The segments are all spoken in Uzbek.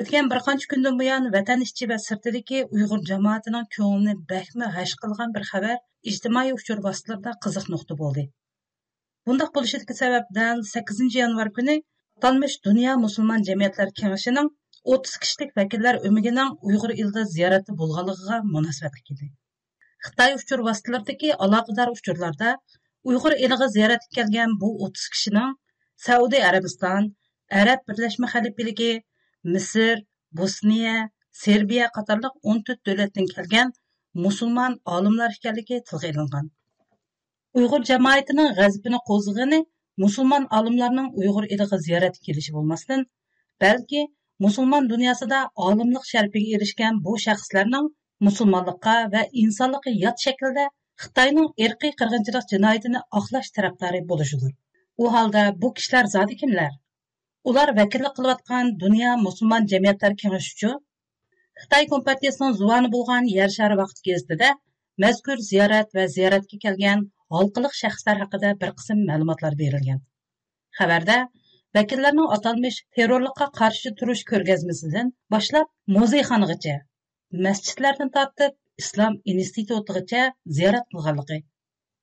O'tgan bir qancha kundan buyon vatan ichi va sirtidagi Uyg'ur jamoatining ko'nglini bakmi g'ash qilgan bir xabar ijtimoiy uchur vositalarida qiziq nuqta bo'ldi. Bundaq bo'lishidagi sabab dal 8 yanvar kuni atalmish Dunyo musulmon jamiyatlar kengashining 30 kishilik vakillar o'migining Uyg'ur elida ziyorati bo'lganligiga munosabatli edi. Xitoy uchur vositalaridagi aloqador uchurlarda Uyg'ur eliga ziyoratga kelgan bu 30 kishining Saudiya Arabiston, Arab Birlashma Xalifaligi, Misr, Bosniya, Serbiya qatorliq 14 davlatdan kelgan musulmon olimlar ekanligi tilga olingan. Uyg'ur jamoatining g'azabini qo'zg'agani musulmon olimlarning Uyg'ur eliga ziyoratga kelishi bo'lmasdan, balki musulmon dunyosida olimlik sharafiga erishgan bu shaxslarning musulmonlikqa va insonlikqa yot shaklda Xitoyning irqiy qirg'inchilik jinoyatini oqlash tarafdori bo'lishidir. U holda bu kishilar zodi kimlar? Ular vakillik qilayotgan Dunyo musulmon jamiyatlar kengashi Xitoy Kompartiyasining zuvoni bo'lgan Yer shari vaqt gazetida mazkur ziyorat va ziyoratga kelgan halqiliq shaxslar haqida bir qism ma'lumotlar berilgan. Xabarda vakillarning atalmish terrorlikqa qarshi turish ko'rgazmasidan boshlab muzeyxonagacha, masjidlardan tortib Islom institutigacha ziyorat qilganligi,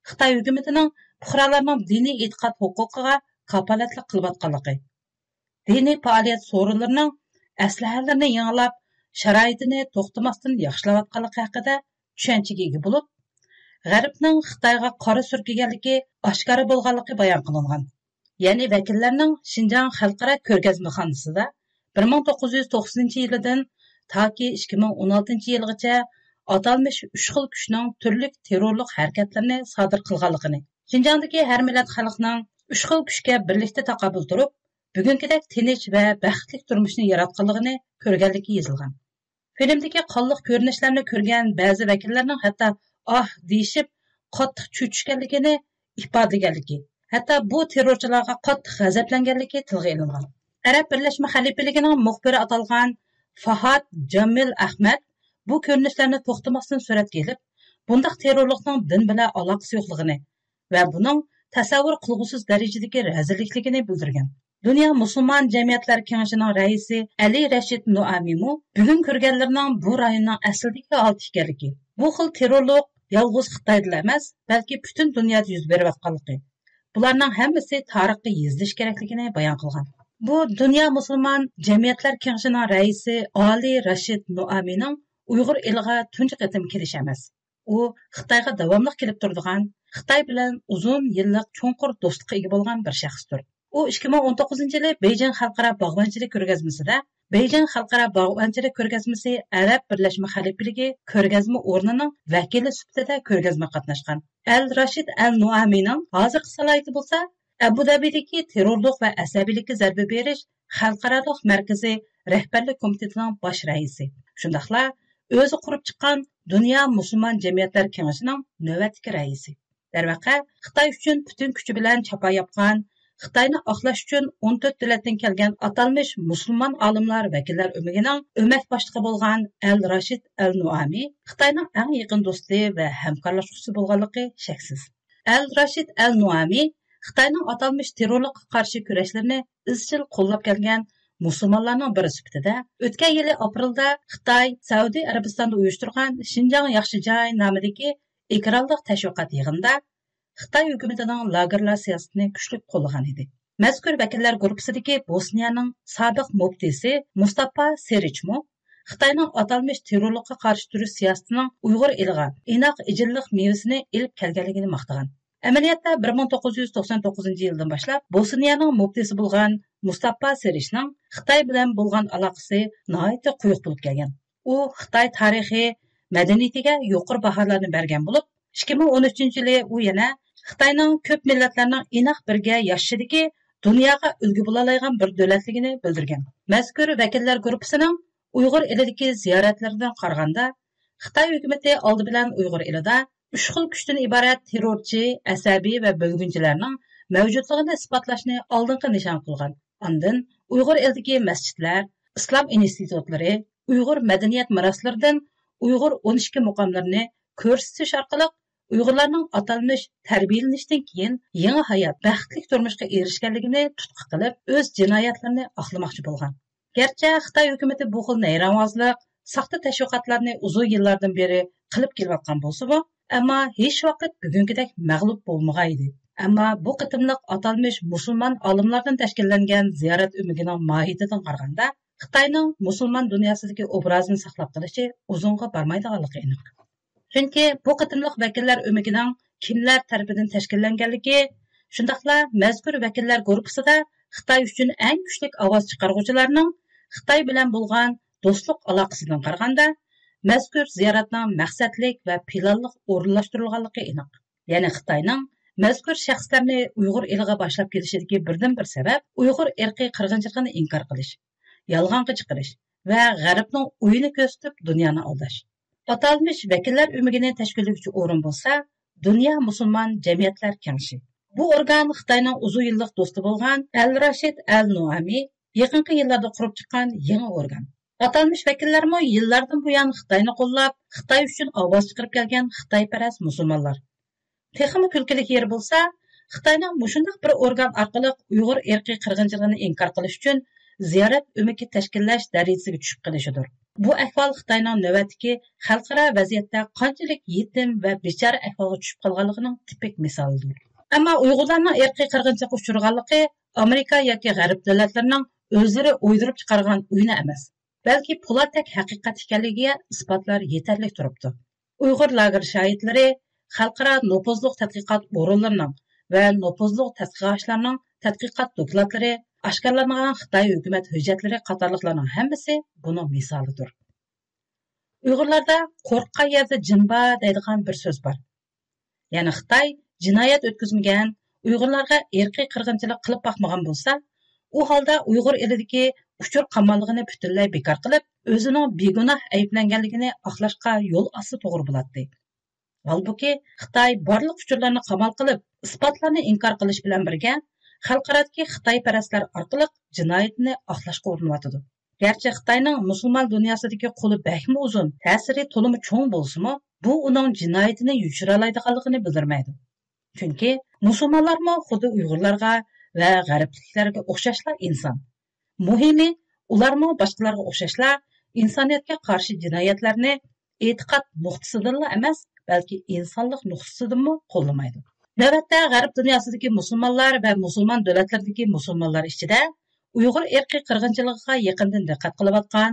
Xitoy hukumatining fuqarolarning diniy e'tiqod huquqiga kapolatlik qilayotganligi, diniy faoliyat so'rinlarining aslahalarini yanglab, sharoitini to'xtamasdan yaxshilayotganligi haqida tushunchaga ega bo'lib, G'arbning Xitoyga qora surkiganligi oshkora bo'lganligi bayon qilingan. Ya'ni vakillarning Xinjiang xalqaro ko'rgazmaxonasida 1990-yildan toki 2016-yilgacha atalmish 3 xil kuchning turli terrorlik harakatlarini sodir qilganligini, Xinjiangdagi har millat xalqning 3 xil kuchga birlikda taqobil turib, bugünkidek tinch va baxtli turmushni yaratganligini ko'rganligi yozilgan. Filmdagi qonliq ko'rinishlarni ko'rgan ba'zi vakillarning hatto deyishib, qattiq cho'chishganligini ifodalaganligi, hatto bu terrorchilarga qattiq g'azablanganligi tilga olingan. Arab Birlashma Xalifaligining muxbiri atalgan Fahad Jamil Ahmad bu ko'rinishlarni to'xtamasdan suratga olib, bundaq terrorlikning din bilan aloqasi yo'qligini va buning tasavvur qilg'usiz darajadagi razillikligini bildirgan. Dunyo musulmon jamiyatlar kengashining raisi Ali Rashid Nuamimu bugun ko'rganlarning bu rayonning aslidagi olti ekanligi, bu xil terrorlik yolg'iz Xitoyda emas, balki butun dunyoda yuz berayotganligi, bularning hammasi tarixga yozilish kerakligini bayon qilgan. Bu Dunyo musulmon jamiyatlar kengashining raisi Ali Rashid Nuamining Uyg'ur eliga tunji qatim kelish emas. U Xitoyga davomli kelib turadigan, Xitoy bilan uzun yillik cho'nqur do'stlikka ega bo'lgan bir shaxsdir. U 2019-yili Beijing xalqaro bog'bonchilik ko'rgazmasida Beijing xalqaro bog'bonchilik ko'rgazmasi Arab Birlashma Xalifaligi ko'rgazma o'rnining vakili sifatida ko'rgazma qatnashgan. Al-Rashid Al-Nuamining hozirgi salohiyati bo'lsa, Abu Dabidagi terrorlik va asabiylikka zarba berish xalqaro markazi rahbarlik komitetining bosh raisi. Shundaqla o'zi qurib chiqqan Dunyo musulmon jamiyatlar kengashining navbatdagi raisi. Darvaqa Xitoy uchun butun kuchi bilan chapa yapgan, Xitoyni oqlash uchun 14 davlatdan kelgan atalmish musulmon olimlar vakillar o'migining o'mak boshlig'i bo'lgan Al-Rashid Al-Nuami Xitoyning eng yaqin do'sti va hamkorlashuvchisi bo'lganligi shaksiz. Al-Rashid Al-Nuami Xitoyning atalmish terrorlikqa qarshi kurashlarini izchil qo'llab kelgan musulmonlarning biri sifatida o'tgan yili aprelda Xitoy Saudiya Arabistonda uyushtirgan Xinjiang yaxshi joy nomidagi ekranliq tashviqot yig'inida Xitoy hukumatining lagerlar siyosatini kuchli qo'llagan edi. Mazkur vakillar guruhisidagi Bosniyaning sobiq muftisi Mustafa Serichmo Xitoyning atalmish terrorlikqa qarshi turish siyosatining Uyg'ur eliga inoq ijillik mevasini ilib kelganligini maqtagan. Amaliyotda 1999-yildan boshlab Bosniyaning muftisi bo'lgan Mustafa Serichning Xitoy bilan bo'lgan aloqasi nihoyatda quyuq bo'lib kelgan. U Xitoy tarixi, madaniyatiga yuqori baholarni bergan bo'lib, 2013-yili u yana Xitoyning ko'p millatlarning inoq birga yashashidagi dunyoga ulgu bo'la oladigan bir davlatligini bildirgan. Mazkur vakillar guruhining Uyg'ur elidagi ziyoratlaridan qaraganda, Xitoy hukumati oldi bilan Uyg'ur elida 3 xil kuchdan iborat terrorchi, asabiy va bo'lgunchilarning mavjudligini isbotlashni oldingi nishon qilgan. Ondan Uyg'ur elidagi masjidlar, islom institutlari, Uyg'ur madaniyat meroslaridan Uyg'ur 12 muqomlarini ko'rsatish orqali Uyg'urlarning atalmish tarbiyalanishdan keyin yangi hayot, baxtli turmushga erishganligini tutqi qilib, o'z jinoyatlarini oqlamoqchi bo'lgan. Gerçi Xitoy hukumati bu xil nayronvozlik, saxta tashviqotlarni uzun yillardan beri qilib kelayotgan bo'lsa-mu, ammo hech vaqt bugungidek mag'lub bo'lmag'aydi. Ammo bu qitimliq atalmish musulmon olimlardan tashkillangan ziyorat umigining mohiyatidan qaraganda, Xitoyning musulmon dunyosidagi obrazini saqlab qolishi uzunga bormaydiganligi aniq. Chunki bu qitimliq vakillar umigining kimlar tarafidan tashkillanganligi, shundaqla mazkur vakillar guruhisida Xitoy uchun eng kuchli ovoz chiqaruvchilarning Xitoy bilan bo'lgan do'stlik aloqasidan qaraganda, mazkur ziyoratning maqsadlik va planliq o'rinlashtirilganligi aniq. Ya'ni Xitoyning mazkur shaxslarni Uyg'ur eliga boshlab kelishidagi birdan-bir sabab Uyg'ur irqiy qirg'inchiligini inkor qilish, yolg'onga chiqarish va G'arbning o'yini ko'rsatib dunyoni aldash. Atalmish vakillar umigini tashkillovchi o'rin bo'lsa, Dunyo musulmon jamiyatlar kengashi. Bu organ Xitoyning uzun yillik do'sti bo'lgan Al-Rashid Al-Nuami yaqinqi yillarda qurib chiqqan yangi organ. Atalmish vakillarmi yillardan buyon Xitoyni qo'llab, Xitoy uchun ovoz chiqarib kelgan Xitoyparast musulmonlar. Texmi kulkilik yeri bo'lsa, Xitoyning mushundaq bir organ orqali Uyg'ur irqiy qirg'inchiligini inkor qilish uchun ziyorat umiki tashkillash darajasiga tushib qolishidir. Bu ahvol Xitoyning navbatdagi xalqaro vaziyatda qanchalik yetim va bechora ahvolga tushib qolganligining tipik misolidir. Ammo Uyg'urlarning irqiy qirg'inchilikka uchraganligi Amerika yoki G'arb davlatlarining o'zlari o'ydirib chiqargan o'yini emas, balki po'latak haqiqat ekanligiga isbotlar yetarli turibdi. Uyg'ur lager shohidlari, xalqaro nopozliq tadqiqot o'rinlarining va nopozliq tadqiqotchilarning tadqiqot dokladlari, oshkorlangan Xitoy hukumat hujjatlari qatorliqlarning hammasi buning misolidir. Uyg'urlarda qo'rqqan yerda jinba deydigan bir so'z bor. Ya'ni Xitoy jinoyat o'tkazmagan, Uyg'urlarga irqiy qirg'inchilik qilib boqmagan bo'lsa, u holda Uyg'ur elidagi uchur qamalligini butunlay bekor qilib, o'zining begunoh ayblanganligini oqlashga yo'l olsa to'g'ri bo'ladi. Halbuki Xitoy barliq uchurlarni qamal qilib, isbotlarni inkor qilish bilan birga, xalqarodagi Xitoyparastlar orqali jinoyatni oqlashga urinyotdi. Garchi Xitoyning musulmon dunyosidagi qo'li bakmi uzun, ta'siri to'limi cho'ng bo'lsa-mu, bu uning jinoyatini yushira oladiganligini bildirmaydi. Chunki musulmonlarmi xuddi Uyg'urlarga va g'arbliklarga o'xshashlar inson. Muhimi, ularmi boshqalarga o'xshashlar insoniyatga qarshi jinoyatlarni e'tiqod nuqtasidan emas, balki insonlik nuqtasidan qo'llamaydi. Navbatda G'arb dunyosidagi musulmonlar va musulmon davlatlardagi musulmonlar ichida Uyg'ur irqiy qirg'inchiligiga yaqindan diqqat qilayotgan,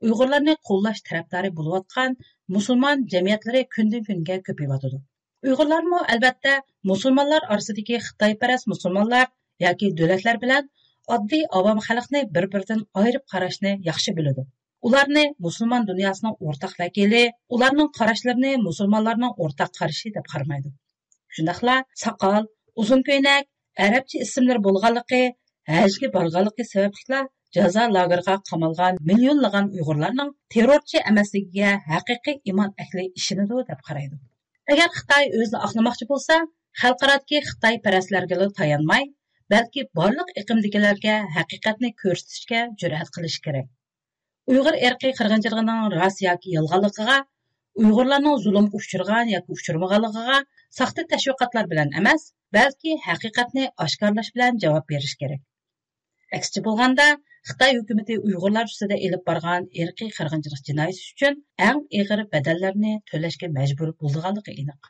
Uyg'urlarni qo'llash tarafdori bo'layotgan musulmon jamiyatlari kundan-kunga ko'payadi. Uyg'urlarmi albatta musulmonlar orasidagi Xitoyparast musulmonlar yoki davlatlar bilan oddiy avom xalqni bir-biridan ayirib qarashni yaxshi biladi. Ularni musulmon dunyosining o'rtaq vakili, ularning qarashlarini musulmonlarning o'rtaq qarashi deb qaramaydi. Shundaqla soqol, uzun ko'ylak, arabcha ismlar bo'lganligi, hajga borganligi sababli jazo lageriga qamalgan millionlagan Uyg'urlarning terrorchi emasligiga haqiqiy iymon ahli ishonadi deb qaraydi. Agar Xitoy o'zini oqlamoqchi bo'lsa, xalqarodagi Xitoyparastlarga tayanmay, balki barliq iqimdagilarga haqiqatni ko'rsatishga jur'at qilish kerak. Uyg'ur irqiy qirg'inchiligining rost yoki yolg'onligiga, Uyg'urlarning zulmga uchragan yoki uchramaganligiga saxta tashviqotlar bilan emas, balki haqiqatni oshkorlash bilan javob berish kerak. Aksicha bo'lganda, Xitoy hukumati Uyg'urlar ustida elib borgan irqiy qirg'inchilik jinoyati uchun eng og'ir badallarni to'lashga majbur bo'lganligi aniq.